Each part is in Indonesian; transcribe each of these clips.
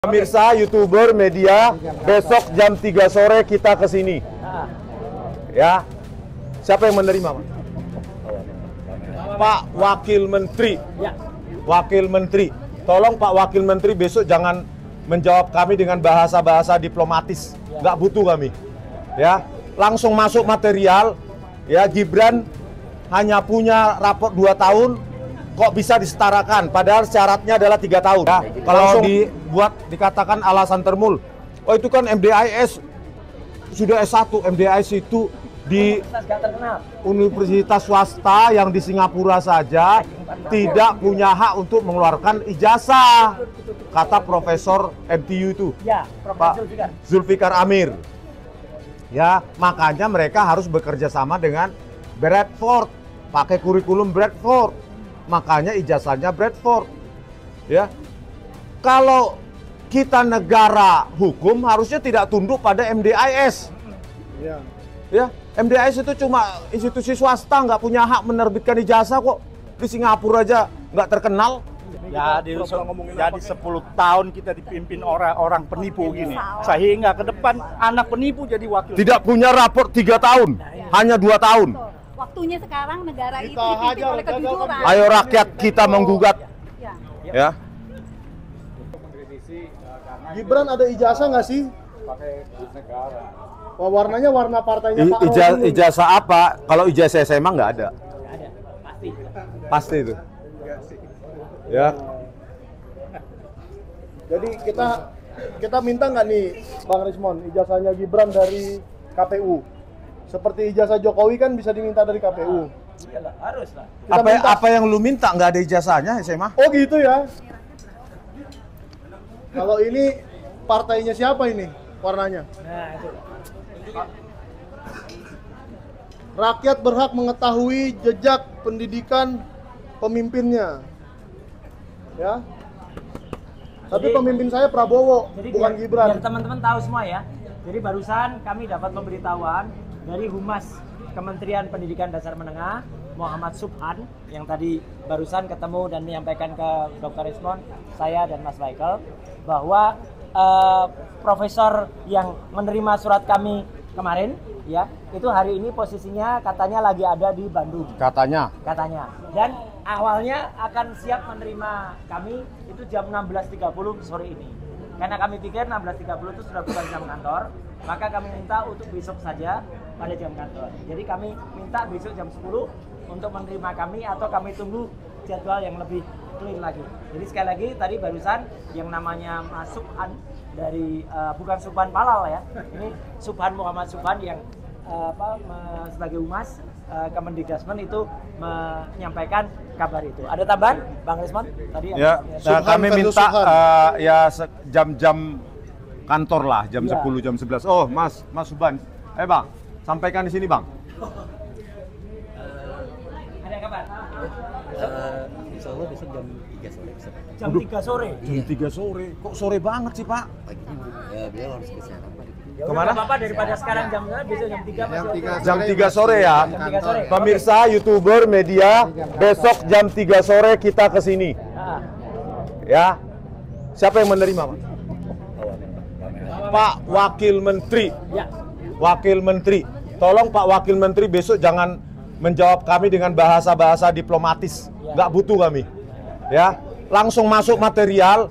Pemirsa, YouTuber, media, besok jam 3 sore kita ke sini. Ya. Siapa yang menerima, Pak? Pak Wakil Menteri. Wakil Menteri. Tolong Pak Wakil Menteri besok jangan menjawab kami dengan bahasa-bahasa diplomatis. Nggak butuh kami. Ya. Langsung masuk material. Ya, Gibran hanya punya rapor 2 tahun. Kok bisa disetarakan? Padahal syaratnya adalah 3 tahun. Ya, kalau dibuat dikatakan alasan termul, oh itu kan MDIS sudah S1. MDIS itu di universitas swasta yang di Singapura saja tidak punya hak untuk mengeluarkan ijazah, kata Profesor MTU itu, ya, Pak Zulfikar Amir. Ya, makanya mereka harus bekerja sama dengan Bradford, pakai kurikulum Bradford. Makanya ijazahnya Bradford. Ya. Kalau kita negara hukum harusnya tidak tunduk pada MDIS. Ya, MDIS itu cuma institusi swasta, nggak punya hak menerbitkan ijazah kok. Di Singapura aja nggak terkenal. Jadi 10 tahun kita dipimpin orang penipu gini. Sehingga ke depan anak penipu jadi wakil. Tidak punya rapor 3 tahun, hanya 2 tahun. Waktunya sekarang negara itu dipimpin oleh kejujuran. Ayo rakyat kita menggugat. Ya. Gibran ada ijazah nggak sih? Pakai negara. Wah, warnanya warna partainya Pak Rohani. Ijazah apa? Kalau ijazah SMA nggak ada. Pasti. Pasti itu. Ya. Jadi kita minta nggak nih Bang Rismon ijazahnya Gibran dari KPU. Seperti ijazah Jokowi kan bisa diminta dari KPU. Iyalah, harus lah. Apa yang lu minta nggak ada ijazahnya SMA? Oh gitu ya. Kalau ini partainya siapa ini warnanya? Nah, itu. Rakyat berhak mengetahui jejak pendidikan pemimpinnya. Ya. Tapi pemimpin saya Prabowo, bukan Gibran. Biar teman-teman tahu semua ya. Jadi barusan kami dapat pemberitahuan dari Humas Kementerian Pendidikan Dasar Menengah Muhammad Subhan yang tadi barusan ketemu dan menyampaikan ke Dr. Rismon, saya dan Mas Michael bahwa profesor yang menerima surat kami kemarin ya, itu hari ini posisinya katanya lagi ada di Bandung. Katanya. Dan awalnya akan siap menerima kami itu jam 16.30 sore ini. Karena kami pikir 16.30 itu sudah bukan jam kantor, maka kami minta untuk besok saja pada jam kantor. Jadi kami minta besok jam 10 untuk menerima kami atau kami tunggu jadwal yang lebih clear lagi. Jadi sekali lagi tadi barusan yang namanya Mas Subhan dari bukan Subhan Palal ya. Ini Subhan Muhammad Subhan yang sebagai Humas Kemendikbudrismen itu menyampaikan kabar itu. Ada tambahan, Bang Rismon? Tadi ya, kami minta jam-jam kantor lah, jam 10, jam 11. Oh, Mas Subhan. Bang, sampaikan di sini, Bang. Ada kabar? Insya Allah besok jam 3 sore bisa. Jam 3 sore? Jam 3 sore? Kok sore banget sih, Pak? Paginya ya beliau harus ke Serang Pak. Ya kemana? Bapak daripada sekarang jam besok jam 3 masih Jam 3 sore ya. Jam 3 sore. Pemirsa, YouTuber, media, besok jam 3 sore kita ke sini. Ya. Siapa yang menerima, Pak? Pak Wakil Menteri. Ya. Wakil Menteri. Tolong Pak Wakil Menteri besok jangan menjawab kami dengan bahasa-bahasa diplomatis. Nggak butuh kami. Ya. Langsung masuk material.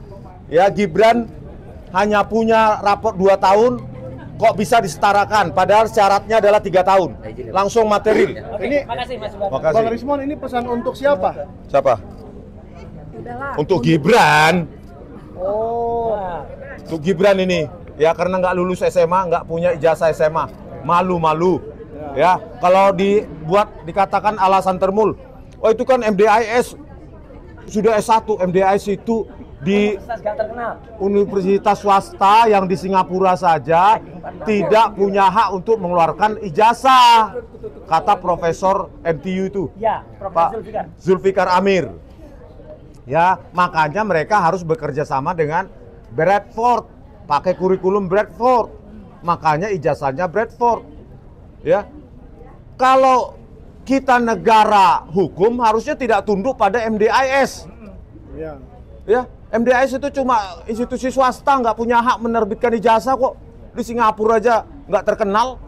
Ya, Gibran hanya punya rapor 2 tahun. Kok bisa disetarakan? Padahal syaratnya adalah 3 tahun. Langsung materi. Oke, Ini- makasih Mas Subhan. Makasih. Bang Rismon ini pesan untuk siapa? Siapa? Udahlah. Untuk Gibran. Oh, Nah, Untuk Gibran ini. Ya, karena nggak lulus SMA, nggak punya ijazah SMA. Malu-malu. Ya, kalau dibuat dikatakan alasan termul. Oh itu kan MDIS sudah S1. MDIS itu di universitas gak terkenal. universitas swasta yang di Singapura saja tidak punya hak untuk mengeluarkan ijazah, kata Profesor MTU itu, Ya, Pak Profesor Zulfikar. Zulfikar Amir. Ya, makanya mereka harus bekerja sama dengan Bradford, pakai kurikulum Bradford. Makanya ijazahnya Bradford. Ya. Kalau kita negara hukum harusnya tidak tunduk pada MDIS. iya. Ya, MDAS itu cuma institusi swasta, nggak punya hak menerbitkan ijazah kok. Di Singapura aja nggak terkenal.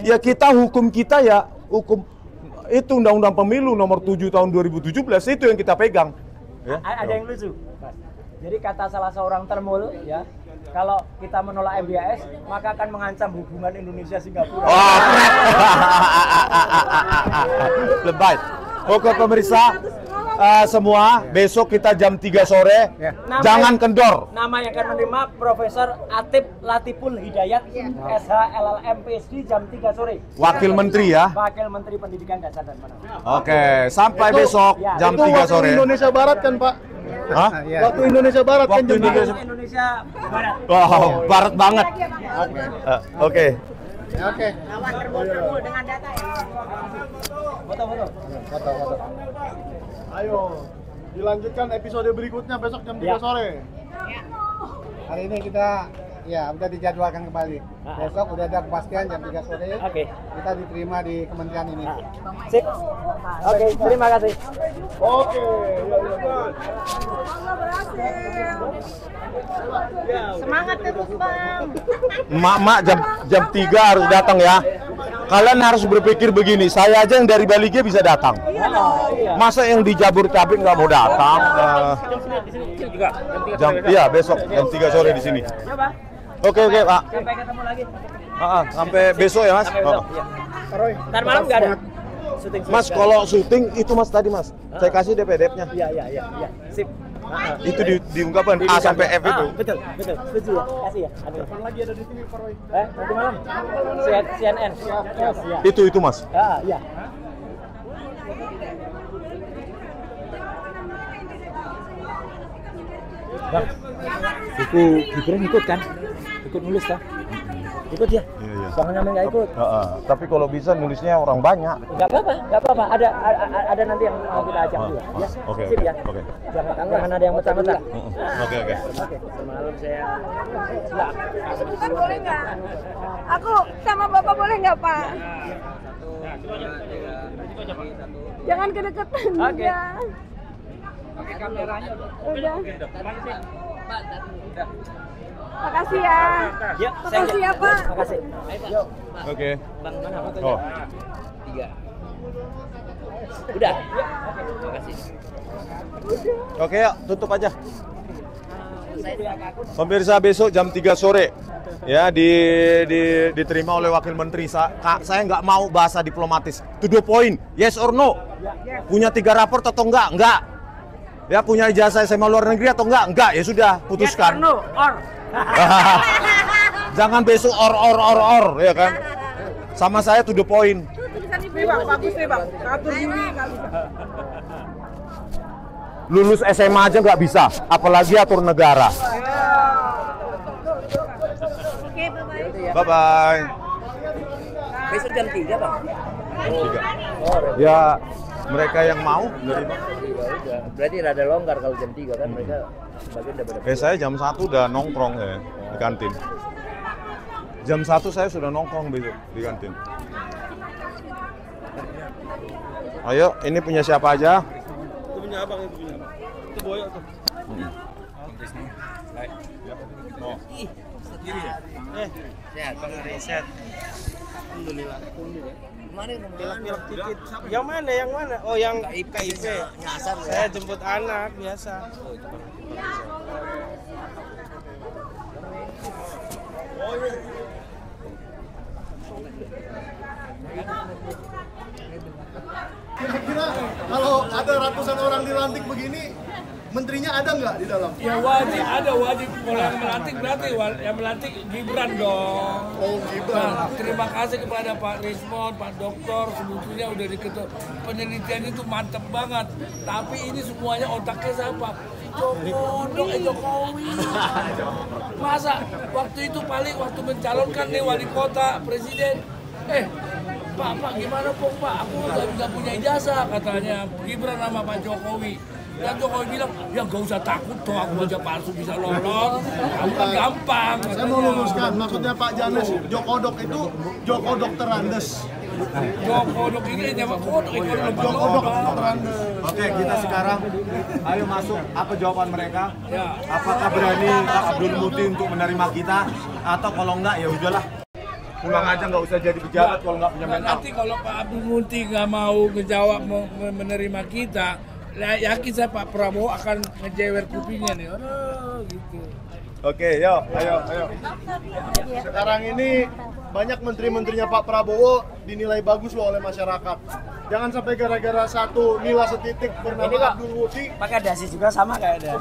Ya kita hukum kita ya hukum itu Undang-Undang Pemilu nomor 7 tahun 2017 itu yang kita pegang. Ya. Ada yang lucu, Mas. Jadi kata salah seorang termul, ya, kalau kita menolak MBAS maka akan mengancam hubungan Indonesia Singapura. Oh, lebay. Oke pemirsa, semua besok kita jam 3 sore, jangan kendor. Nama yang akan menerima Profesor Atip Latiful Hidayat, SH LLM PhD, jam 3 sore. Wakil Menteri ya. Wakil Menteri Pendidikan Dasar dan Menengah. Oke, sampai besok jam 3 waktu sore. Indonesia Barat kan Pak? Hah? Waktu Indonesia Barat kan jam 3. Indonesia Barat. Wow, barat banget. Oke. Oke. Lawan terbol dengan data ya. Foto-foto. Ayo, dilanjutkan episode berikutnya besok jam 3 sore. Hari ini kita udah dijadwalkan kembali. Besok udah ada kepastian jam 3 sore. Oke. Kita diterima di kementerian ini. Sip. Oke, terima kasih. Oke. Semangat terus Bang. Mak jam 3 harus datang ya. Kalian harus berpikir begini, saya aja yang dari Bali G bisa datang. Masa yang di Jabodetabek nggak mau datang? Besok jam 3 sore di sini. Oke Pak. Sampai ketemu lagi. Sampai besok ya Mas. Sampai besok. Ntar malam nggak ada. Syuting. Mas kalau syuting itu Mas tadi Mas, saya kasih DP-nya. Iya. Sip. Itu diungkapkan A sampai F itu. Betul. Setuju ya. Kasih ya. Kapan lagi ada di sini Pak Roy? Nanti malam. CNN. Itu Mas. Iya. Bang, buku Gibran ikut kan? Ikut nulis kan? Ikut ya? Iya. Jangan namanya nggak ikut. Tapi kalau bisa nulisnya orang banyak. Nggak apa-apa. Ada nanti yang mau kita ajak juga. Ya. Oke. Sip ya. Oke. Jangan ada yang betah-betah. Oke. Semalam saya. Bukan boleh nggak? Aku sama Bapak boleh nggak Pak? Jangan kedekatan. Oke. Ya. Pakai kameranya. Udah. Makasih ya. Ya, Makasih ya Pak. Makasih. Yuk. Oke. Bang, mana fotonya? Oh. 3. Udah. Makasih. Oke, yuk, tutup aja. Pemirsa besok jam 3 sore ya diterima oleh Wakil Menteri. Saya nggak mau bahasa diplomatis. To the point, yes or no? Punya 3 raport atau enggak? Enggak. Ya punya ijazah SMA luar negeri atau enggak? Enggak, ya sudah putuskan. Yes or no? Or. Jangan besok or ya kan? Sama saya to the point. Tulisan ibu Bang, bagus nih Bang. Atur diri nggak bisa. Lulus SMA aja nggak bisa, apalagi atur negara. Oke, bye-bye. Bye-bye. Besok jam 3, Bang. Ya, mereka yang mau menerima. Berarti rada longgar kalau jam 3 kan mereka sebagian udah pada. Saya jam 1 udah nongkrong ya di kantin. Jam 1 saya sudah nongkrong besok di kantin. Ayo, ini punya siapa aja? Itu punya abang, itu punya abang. Itu boyok tuh. Sehat, Bang Ari, sehat. Alhamdulillah. Kemarin Pilek-pilek dikit. Yang mana? Yang mana? Oh, yang KIP. nyasar Saya jemput anak biasa. Kira-kira kalau ada ratusan orang dilantik begini, menterinya ada nggak di dalam? Ya wajib, ada wajib. Kalau yang melantik berarti yang melantik Gibran dong. Oh, Gibran. Nah, terima kasih kepada Pak Rismon, Pak Dokter, sebetulnya udah diketuk. Penelitian itu mantep banget. Tapi ini semuanya otaknya siapa? Jokowi. Masa waktu itu paling waktu mencalonkan nih wali kota, presiden. Pak, gimana Pak? Aku nggak punya ijazah katanya Gibran sama Pak Jokowi. Dan Jokowi bilang, ya nggak usah takut toh aku aja palsu bisa lolos. Kamu kan gampang. Saya mau luruskan, maksudnya Pak Janes, Jokodok itu Joko Dokter Andes. Kodok ini nyawa kodok, ikut Kodok. Oke, kita sekarang ayo masuk. Apa jawaban mereka? Ya. Apakah berani Pak Abdul Muti untuk menerima kita? Atau kalau enggak ya udahlah. Pulang aja, nggak usah jadi pejabat kalau nggak punya mental. Nanti kalau Pak Abdul Muti nggak mau ngejawab menerima kita, yakin saya Pak Prabowo akan ngejewer kupingnya nih. Aduh, gitu. Oke, ayo. Sekarang ini banyak menteri-menterinya Pak Prabowo dinilai bagus loh oleh masyarakat. Jangan sampai gara-gara satu nilai setitik bernama Ini, Pak. Abdul Muti Pakai dasi juga sama kayak ada.